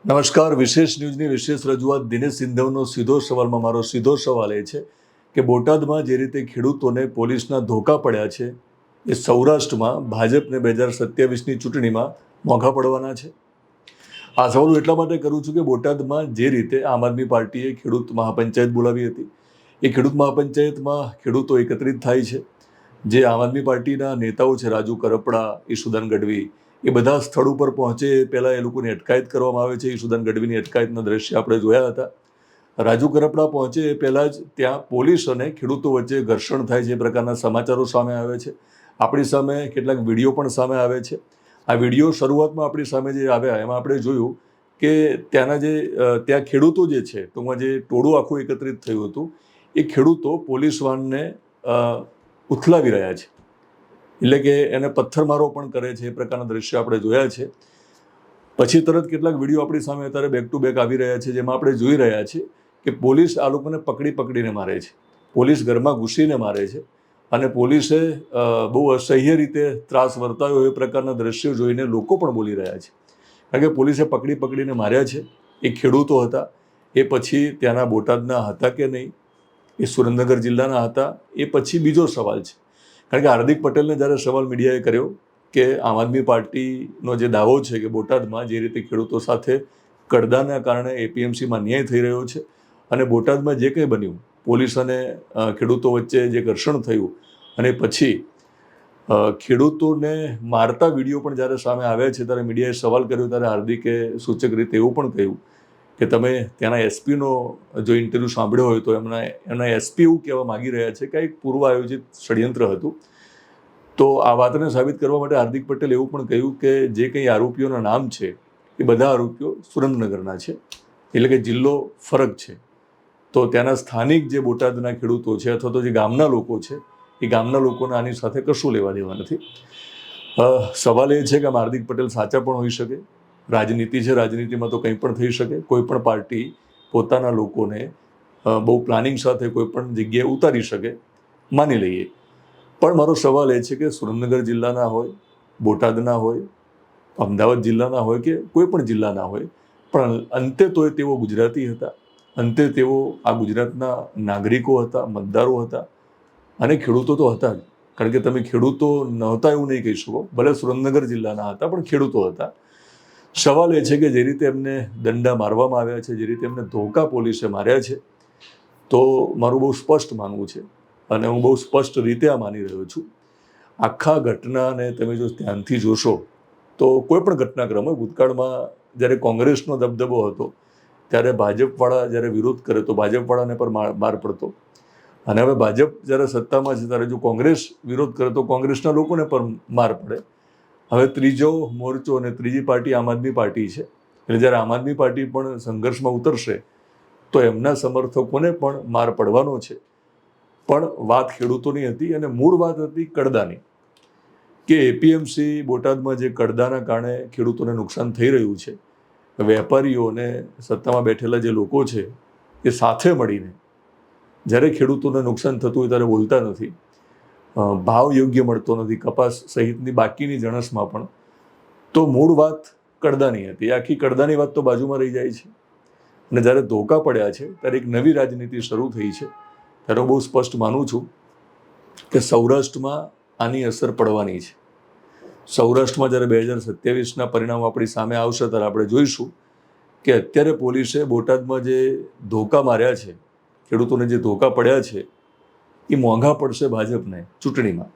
નમસ્કાર. વિશેષ ન્યૂઝની વિશેષ રજૂઆત દિનેશ સિંધવનો સીધો સવાલમાં મારો સીધો સવાલ એ છે કે બોટાદમાં જે રીતે ખેડૂતોને પોલીસના ધોકા પડ્યા છે એ સૌરાષ્ટ્રમાં ભાજપને 2027ની ચૂંટણીમાં મોંઘા પડવાના છે. આ સવાલ હું એટલા માટે કરું છું કે બોટાદમાં જે રીતે આમ આદમી પાર્ટીએ ખેડૂત મહાપંચાયત બોલાવી હતી, એ ખેડૂત મહાપંચાયતમાં ખેડૂતો એકત્રિત થાય છે. જે આમ આદમી પાર્ટીના નેતાઓ છે, રાજુ કરપડા, ઈશુદાન ગઢવી, એ બધા સ્થળ ઉપર પહોંચે એ પહેલાં એ લોકોની અટકાયત કરવામાં આવે છે. ઈશુદાન ગઢવીની અટકાયતના દ્રશ્ય આપણે જોયા હતા. રાજુ કરપડા પહોંચે એ પહેલાં જ ત્યાં પોલીસ અને ખેડૂતો વચ્ચે ઘર્ષણ થાય છે, એ પ્રકારના સમાચારો સામે આવે છે. આપણી સામે કેટલાક વિડીયો પણ સામે આવે છે. આ વિડીયો શરૂઆતમાં આપણી સામે જે આવ્યા એમાં આપણે જોયું કે ત્યાં ખેડૂતો જે છે, ટૂંકમાં જે ટોળું આખું એકત્રિત થયું હતું, એ ખેડૂતો પોલીસ વાનને ઉથલાવી રહ્યા છે, એટલે કે એને પથ્થરમારો પણ કરે છે. એ પ્રકારના દ્રશ્ય આપણે જોયા છે. પછી તરત કેટલાક વિડીયો આપણી સામે અત્યારે બેક ટુ બેક આવી રહ્યા છે, જેમાં આપણે જોઈ રહ્યા છીએ કે પોલીસ આ લોકોને પકડીને મારે છે, પોલીસ ઘરમાં ઘૂસીને મારે છે અને પોલીસે બહુ અસહ્ય રીતે ત્રાસ વર્તાયો એ પ્રકારના દ્રશ્યો જોઈને લોકો પણ બોલી રહ્યા છે. કારણ કે પોલીસે પકડીને માર્યા છે. એ ખેડૂતો હતા, એ પછી ત્યાંના બોટાદના હતા કે નહીં, એ સુરેન્દ્રનગર જિલ્લાના હતા, એ પછી બીજો સવાલ છે. કારણ કે હાર્દિક પટેલને જ્યારે સવાલ મીડિયાએ કર્યો કે આમ આદમી પાર્ટીનો જે દાવો છે કે બોટાદમાં જે રીતે ખેડૂતો સાથે કડદાના કારણે એપીએમસીમાં ન્યાય થઈ રહ્યો છે અને બોટાદમાં જે કંઈ બન્યું, પોલીસ અને ખેડૂતો વચ્ચે જે ઘર્ષણ થયું અને પછી ખેડૂતોને મારતા વિડીયો પણ જ્યારે સામે આવ્યા છે, ત્યારે મીડિયાએ સવાલ કર્યો ત્યારે હાર્દિકે સૂચક રીતે એવું પણ કહ્યું કે તમે ત્યાંના એસપીનો જો ઇન્ટરવ્યૂ સાંભળ્યો હોય તો એમના એસપી એવું કહેવા માગી રહ્યા છે કે એક પૂર્વ આયોજિત ષડયંત્ર હતું. તો આ વાતને સાબિત કરવા માટે હાર્દિક પટેલ એવું પણ કહ્યું કે જે કંઈ આરોપીઓના નામ છે એ બધા આરોપીઓ સુરેન્દ્રનગરના છે, એટલે કે જિલ્લો ફરક છે. તો ત્યાંના સ્થાનિક જે બોટાદના ખેડૂતો છે અથવા તો જે ગામના લોકો છે, એ ગામના લોકોને આની સાથે કશું લેવા દેવા નથી. સવાલ એ છે કે હાર્દિક પટેલ સાચા પણ હોઈ શકે. રાજનીતિ છે, રાજનીતિમાં તો કંઈ પણ થઈ શકે. કોઈ પણ પાર્ટી પોતાના લોકોને બહુ પ્લાનિંગ સાથે કોઈ પણ જગ્યાએ ઉતારી શકે, માની લઈએ. પણ મારો સવાલ એ છે કે સુરેન્દ્રનગર જિલ્લાના હોય, બોટાદના હોય, અમદાવાદ જિલ્લાના હોય કે કોઈ પણ જિલ્લાના હોય, પણ અંતે તો તેઓ ગુજરાતી હતા, અંતે તેઓ આ ગુજરાતના નાગરિકો હતા, મતદારો હતા અને ખેડૂતો તો હતા જ. કારણ કે તમે ખેડૂતો નહોતા એવું નહીં કહી શકો, ભલે સુરેન્દ્રનગર જિલ્લાના હતા પણ ખેડૂતો હતા. સવાલ એ છે કે જે રીતે એમને દંડા મારવામાં આવ્યા છે, જે રીતે એમને ધોકા પોલીસે માર્યા છે, તો મારું બહુ સ્પષ્ટ માનવું છે અને હું બહુ સ્પષ્ટ રીતે આ માની રહ્યો છું. આખા ઘટનાને તમે જો ધ્યાનથી જોશો તો કોઈ પણ ઘટનાક્રમ હોય, ભૂતકાળમાં જ્યારે કોંગ્રેસનો દબદબો હતો ત્યારે ભાજપવાળા જ્યારે વિરોધ કરે તો ભાજપવાળાને પર માર પડતો, અને હવે ભાજપ જ્યારે સત્તામાં છે ત્યારે જો કોંગ્રેસ વિરોધ કરે તો કોંગ્રેસના લોકોને પણ માર પડે. હવે ત્રીજો મોરચો અને ત્રીજી પાર્ટી આમ આદમી પાર્ટી છે, એટલે જ્યારે આમ આદમી પાર્ટી પણ સંઘર્ષમાં ઉતરશે તો એમના સમર્થકોને પણ માર પડવાનો છે. પણ વાત ખેડૂતોની હતી અને મૂળ વાત હતી કડદાની, કે એપીએમસી બોટાદમાં જે કડદાના કારણે ખેડૂતોને નુકસાન થઈ રહ્યું છે, વેપારીઓ અને સત્તામાં બેઠેલા જે લોકો છે એ સાથે મળીને જ્યારે ખેડૂતોને નુકસાન થતું હોય ત્યારે બોલતા નથી, ભાવ યોગ્ય મળતો નથી કપાસ સહિતની બાકીની જણસમાં પણ, તો મૂળ વાત કડદાની હતી. આખી કડદાની વાત તો બાજુમાં રહી જાય છે અને જ્યારે ધોકા પડ્યા છે ત્યારે એક નવી રાજનીતિ શરૂ થઈ છે. ત્યારે હું બહુ સ્પષ્ટ માનું છું કે સૌરાષ્ટ્રમાં આની અસર પડવાની છે. સૌરાષ્ટ્રમાં જ્યારે 2027ના પરિણામો આપણી સામે આવશે ત્યારે આપણે જોઈશું કે અત્યારે પોલીસે બોટાદમાં જે ધોકા માર્યા છે, ખેડૂતોને જે ધોકા પડ્યા છે, એ મોંઘા પડશે ભાજપને ચૂંટણીમાં.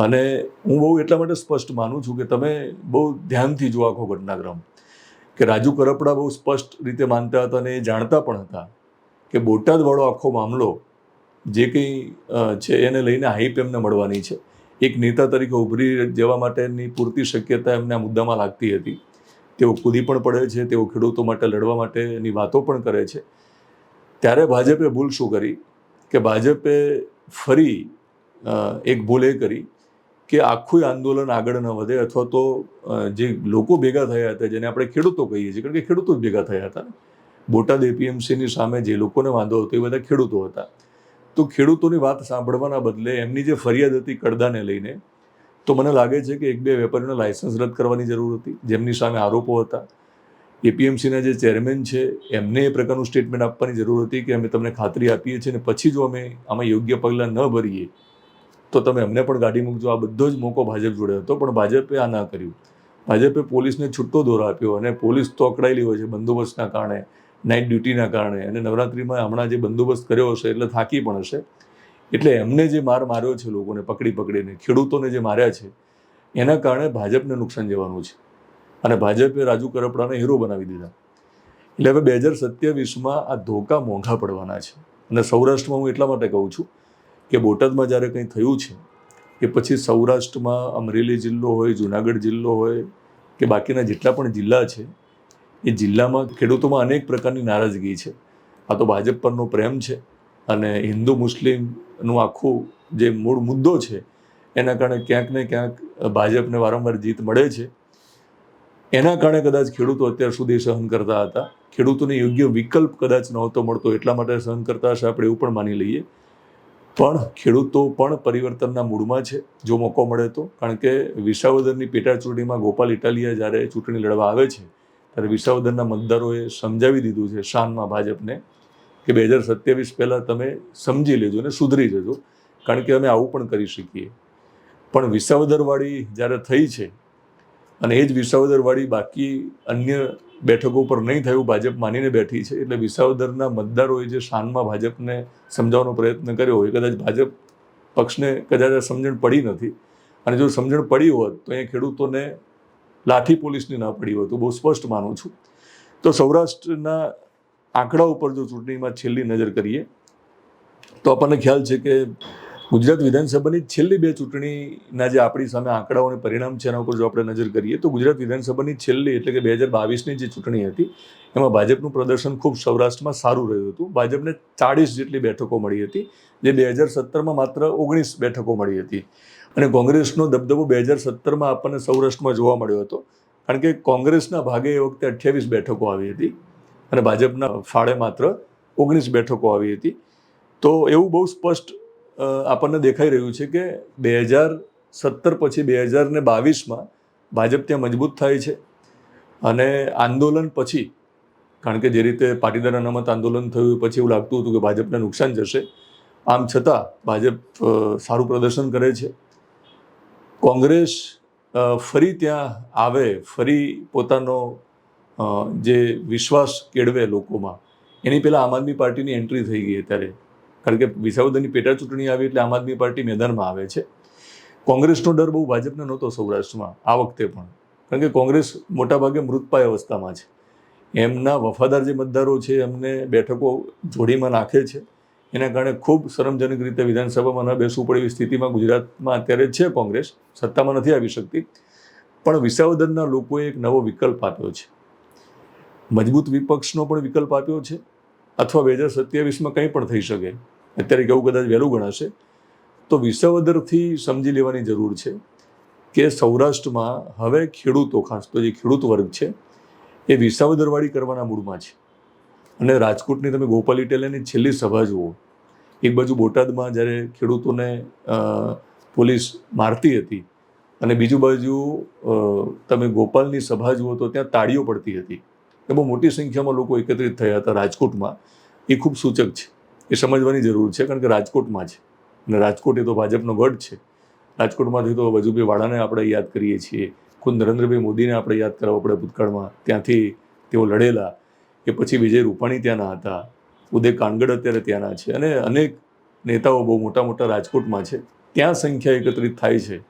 અને હું બહુ એટલા માટે સ્પષ્ટ માનું છું કે તમે બહુ ધ્યાનથી જુઓ આખો ઘટનાક્રમ, કે રાજુ કરપડા બહુ સ્પષ્ટ રીતે માનતા હતા અને એ જાણતા પણ હતા કે બોટાદવાળો આખો મામલો જે કંઈ છે એને લઈને હાઈપ એમને મળવાની છે. એક નેતા તરીકે ઉભરી જવા માટેની પૂરતી શક્યતા એમને આ મુદ્દામાં લાગતી હતી. તેઓ કૂદી પણ પડે છે, તેઓ ખેડૂતો માટે લડવા માટેની વાતો પણ કરે છે. ત્યારે ભાજપે ભૂલ શું કરી કે ભાજપે ફરી એક ભૂલ એ કરી કે આખું આંદોલન આગળ ન વધે, અથવા તો જે લોકો ભેગા થયા હતા, જેને આપણે ખેડૂતો કહીએ છીએ, કારણ કે ખેડૂતો જ ભેગા થયા હતા. બોટાદ એપીએમસીની સામે જે લોકોને વાંધો હતો એ બધા ખેડૂતો હતા. તો ખેડૂતોની વાત સાંભળવાના બદલે એમની જે ફરિયાદ હતી કડદાને લઈને, તો મને લાગે છે કે એક બે વેપારીઓને લાયસન્સ રદ કરવાની જરૂર હતી જેમની સામે આરોપો હતા. એપીએમસીના જે ચેરમેન છે એમને એ પ્રકારનું સ્ટેટમેન્ટ આપવાની જરૂર હતી કે અમે તમને ખાતરી આપીએ છીએ અને પછી જો અમે આમાં યોગ્ય પગલાં ન ભરીએ તો તમે અમને પણ ગાડી મૂકજો. આ બધો જ મોકો ભાજપ જોડે હતો, પણ ભાજપે આ ના કર્યું. ભાજપે પોલીસને છૂટો દોર આપ્યો અને પોલીસ તો અકળાયેલી હોય છે બંદોબસ્તના કારણે, નાઇટ ડ્યુટીના કારણે, અને નવરાત્રિમાં હમણાં જે બંદોબસ્ત કર્યો હશે એટલે થાકી પણ હશે. એટલે એમને જે માર્યો છે, લોકોને પકડીને ખેડૂતોને જે માર્યા છે, એના કારણે ભાજપને નુકસાન જવાનું છે અને ભાજપે રાજુ કરપડાને હીરો બનાવી દીધા. એટલે હવે 2027માં આ ધોકા મોંઘા પડવાના છે. અને સૌરાષ્ટ્રમાં હું એટલા માટે કહું છું કે બોટાદમાં જ્યારે કંઈ થયું છે કે પછી સૌરાષ્ટ્રમાં અમરેલી જિલ્લો હોય, જુનાગઢ જિલ્લો હોય કે બાકીના જેટલા પણ જિલ્લા છે, એ જિલ્લામાં ખેડૂતોમાં અનેક પ્રકારની નારાજગી છે. આ તો ભાજપ પરનો પ્રેમ છે અને હિન્દુ મુસ્લિમનું આખું જે મૂળ મુદ્દો છે એના કારણે ક્યાંક ને ક્યાંક ભાજપને વારંવાર જીત મળે છે. એના કારણે કદાચ ખેડૂતો અત્યાર સુધી સહન કરતા હતા. ખેડૂતોને યોગ્ય વિકલ્પ કદાચ નહોતો મળતો, એટલા માટે સહન કરતા હશે, આપણે એવું પણ માની લઈએ. પણ ખેડૂતો પણ પરિવર્તનના મૂડમાં છે જો મોકો મળે તો. કારણ કે વિસાવદરની પેટા ચૂંટણીમાં ગોપાલ ઇટાલિયા જ્યારે ચૂંટણી લડવા આવે છે ત્યારે વિસાવદરના મતદારોએ સમજાવી દીધું છે શાનમાં ભાજપને કે 2027 પહેલાં તમે સમજી લેજો ને સુધરી જજો, કારણ કે અમે આવું પણ કરી શકીએ. પણ વિસાવદરવાળી જ્યારે થઈ છે અને એ જ વિસાવદરવાળી બાકી અન્ય બેઠકો પર નહીં થયું, ભાજપ માનીને બેઠી છે. એટલે વિસાવદરના મતદારોએ જે શાનમાં ભાજપને સમજાવવાનો પ્રયત્ન કર્યો એ કદાચ ભાજપ પક્ષને કદાચ સમજણ પડી નથી. અને જો સમજણ પડી હોત તો એ ખેડૂતોને લાઠી પોલીસની ના પડી હોત, તો બહુ સ્પષ્ટ માનું છું. તો સૌરાષ્ટ્રના આંકડા ઉપર જો ચૂંટણીમાં છેલ્લી નજર કરીએ તો આપણને ખ્યાલ છે કે ગુજરાત વિધાનસભાની છેલ્લી 2 ચૂંટણીના જે આપણી સામે આંકડાઓ અને પરિણામ છે એના ઉપર જો આપણે નજર કરીએ તો ગુજરાત વિધાનસભાની છેલ્લી એટલે કે 2022ની જે ચૂંટણી હતી એમાં ભાજપનું પ્રદર્શન ખૂબ સૌરાષ્ટ્રમાં સારું રહ્યું હતું. ભાજપને 40 જેટલી બેઠકો મળી હતી, જે 2017માં માત્ર 19 બેઠકો મળી હતી. અને કોંગ્રેસનો દબદબો 2017માં આપણને સૌરાષ્ટ્રમાં જોવા મળ્યો હતો, કારણ કે કોંગ્રેસના ભાગે એ વખતે 28 બેઠકો આવી હતી અને ભાજપના ફાળે માત્ર 19 બેઠકો આવી હતી. તો એવું બહુ સ્પષ્ટ આપણને દેખાઈ રહ્યું છે કે 2017 પછી 2022માં ભાજપ ત્યાં મજબૂત થાય છે. અને આંદોલન પછી, કારણ કે જે રીતે પાટીદાર અનામત આંદોલન થયું પછી એવું લાગતું હતું કે ભાજપને નુકસાન જશે, આમ છતાં ભાજપ સારું પ્રદર્શન કરે છે. કોંગ્રેસ ફરી ત્યાં આવે, ફરી પોતાનો જે વિશ્વાસ કેળવે લોકોમાં, એની પહેલાં આમ આદમી પાર્ટીની એન્ટ્રી થઈ ગઈ અત્યારે. કારણ કે વિસાવદરની પેટા ચૂંટણી આવી એટલે આમ આદમી પાર્ટી મેદાનમાં આવે છે. કોંગ્રેસનો ડર બહુ ભાજપને નહોતો સૌરાષ્ટ્રમાં આ વખતે પણ, કારણ કે કોંગ્રેસ મોટાભાગે મૃતપાય અવસ્થામાં છે. એમના વફાદાર જે મતદારો છે એમને બેઠકો જોડીમાં નાખે છે. એના કારણે ખૂબ શરમજનક રીતે વિધાનસભામાં ન બેસવું પડે એવી સ્થિતિમાં ગુજરાતમાં અત્યારે છે કોંગ્રેસ, સત્તામાં નથી આવી શકતી. પણ વિસાવદરના લોકોએ એક નવો વિકલ્પ આપ્યો છે, મજબૂત વિપક્ષનો પણ વિકલ્પ આપ્યો છે. અથવા 2027માં કંઈ પણ થઈ શકે, અત્યારે કેવું કદાચ વહેલું ગણાશે. તો વિસાવદરથી સમજી લેવાની જરૂર છે કે સૌરાષ્ટ્રમાં હવે ખેડૂતો, ખાસ તો જે ખેડૂત વર્ગ છે એ વિસાવદરવાળી કરવાના મૂડમાં છે. અને રાજકોટની તમે ગોપાલ ઇટાલિયાની છેલ્લી સભા જુઓ, એક બાજુ બોટાદમાં જ્યારે ખેડૂતોને પોલીસ મારતી હતી અને બીજુ બાજુ તમે ગોપાલની સભા જુઓ તો ત્યાં તાળીઓ પડતી હતી. એ બહુ મોટી સંખ્યામાં લોકો એકત્રિત થયા હતા રાજકોટમાં. એ ખૂબ સૂચક છે, એ સમજવાની જરૂર છે, કારણ કે રાજકોટમાં છે અને રાજકોટ એ તો ભાજપનો ગઢ છે. રાજકોટમાંથી તો વજુભાઈ વાળાને આપણે યાદ કરીએ છીએ, ખુદ નરેન્દ્રભાઈ મોદીને આપણે યાદ કરવા પડે ભૂતકાળમાં, ત્યાંથી તેઓ લડેલા. કે પછી વિજય રૂપાણી ત્યાંના હતા, ઉદય કાનગડ અત્યારે ત્યાંના છે, અને અનેક નેતાઓ બહુ મોટા મોટા રાજકોટમાં છે. ત્યાં સંખ્યા એકત્રિત થાય છે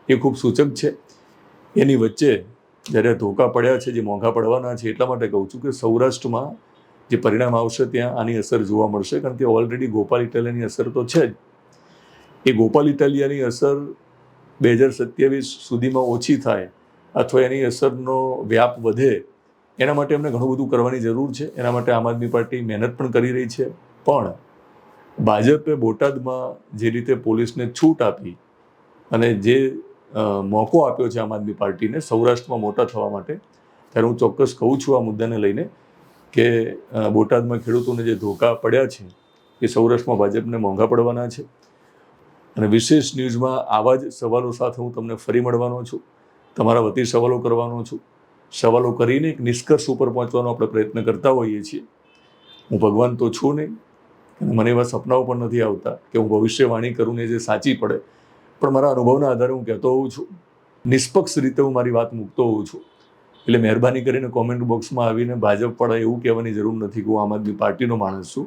એ ખૂબ સૂચક છે. એની વચ્ચે જ્યારે ધોકા પડ્યા છે, જે મોંઘા પડવાના છે, એટલા માટે કહું છું કે સૌરાષ્ટ્રમાં જે પરિણામ આવશે ત્યાં આની અસર જોવા મળશે. કારણ કે ઓલરેડી ગોપાલ ઇટાલિયાની અસર તો છે જ. એ ગોપાલ ઇટાલિયાની અસર 2027 સુધીમાં ઓછી થાય અથવા એની અસરનો વ્યાપ વધે, એના માટે એમને ઘણું બધું કરવાની જરૂર છે. એના માટે આમ આદમી પાર્ટી મહેનત પણ કરી રહી છે. પણ ભાજપે બોટાદમાં જે રીતે પોલીસને છૂટ આપી અને જે મોકો આપ્યો છે આમ આદમી પાર્ટીને સૌરાષ્ટ્રમાં મોટા થવા માટે, ત્યારે હું ચોક્કસ કહું છું આ મુદ્દાને લઈને કે બોટાદમાં ખેડૂતોને જે ધોકા પડ્યા છે એ સૌરાષ્ટ્રમાં ભાજપને મોંઘા પડવાના છે. અને વિશેષ ન્યૂઝમાં આવા જ સવાલો સાથે હું તમને ફરી મળવાનો છું, તમારા વતી સવાલો કરવાનો છું. સવાલો કરીને એક નિષ્કર્ષ ઉપર પહોંચવાનો આપણે પ્રયત્ન કરતા હોઈએ છીએ. હું ભગવાન તો છું નહીં, અને મને એવા સપનાઓ પણ નથી આવતા કે હું ભવિષ્યવાણી કરું ને જે સાચી પડે, પણ મારા અનુભવના આધારે હું કહેતો હોઉં છું, નિષ્પક્ષ રીતે હું મારી વાત મૂકતો હોઉં છું. એટલે મહેરબાની કરીને કોમેન્ટ બોક્સમાં આવીને ભાજપ પડે એવું કહેવાની જરૂર નથી કે હું આમ આદમી પાર્ટીનો માણસ છું.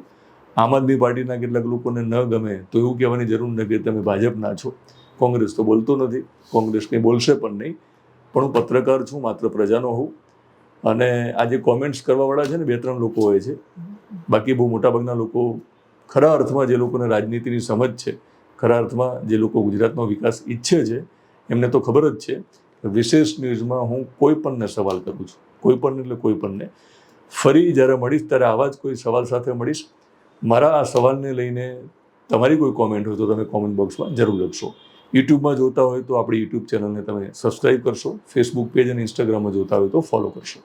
આમ આદમી પાર્ટીના કેટલાક લોકોને ન ગમે તો એવું કહેવાની જરૂર નથી કે તમે ભાજપના છો. કોંગ્રેસ તો બોલતો નથી, કોંગ્રેસ કંઈ બોલશે પણ નહીં, પણ હું પત્રકાર છું, માત્ર પ્રજાનો હોઉં. અને આ જે કોમેન્ટ્સ કરવાવાળા છે ને 2-3 લોકો હોય છે, બાકી બહુ મોટાભાગના લોકો ખરા અર્થમાં જે લોકોને રાજનીતિની સમજ છે, ખરા અર્થમાં જે લોકો ગુજરાતનો વિકાસ ઈચ્છે છે, એમને તો ખબર જ છે કે વિશેષ ન્યૂઝમાં હું કોઈ પણને સવાલ કરું છું, કોઈ પણ એટલે કોઈ પણને. ફરી જ્યારે મળીશ ત્યારે આવા જ કોઈ સવાલ સાથે મળીશ. મારા આ સવાલને લઈને તમારી કોઈ કોમેન્ટ હોય તો તમે કોમેન્ટ બોક્સમાં જરૂર લખશો. યુટ્યુબમાં જોતા હોય તો આપણી યુટ્યુબ ચેનલને તમે સબસ્ક્રાઈબ કરશો, ફેસબુક પેજ અને ઇન્સ્ટાગ્રામમાં જોતા હોય તો ફોલો કરશો.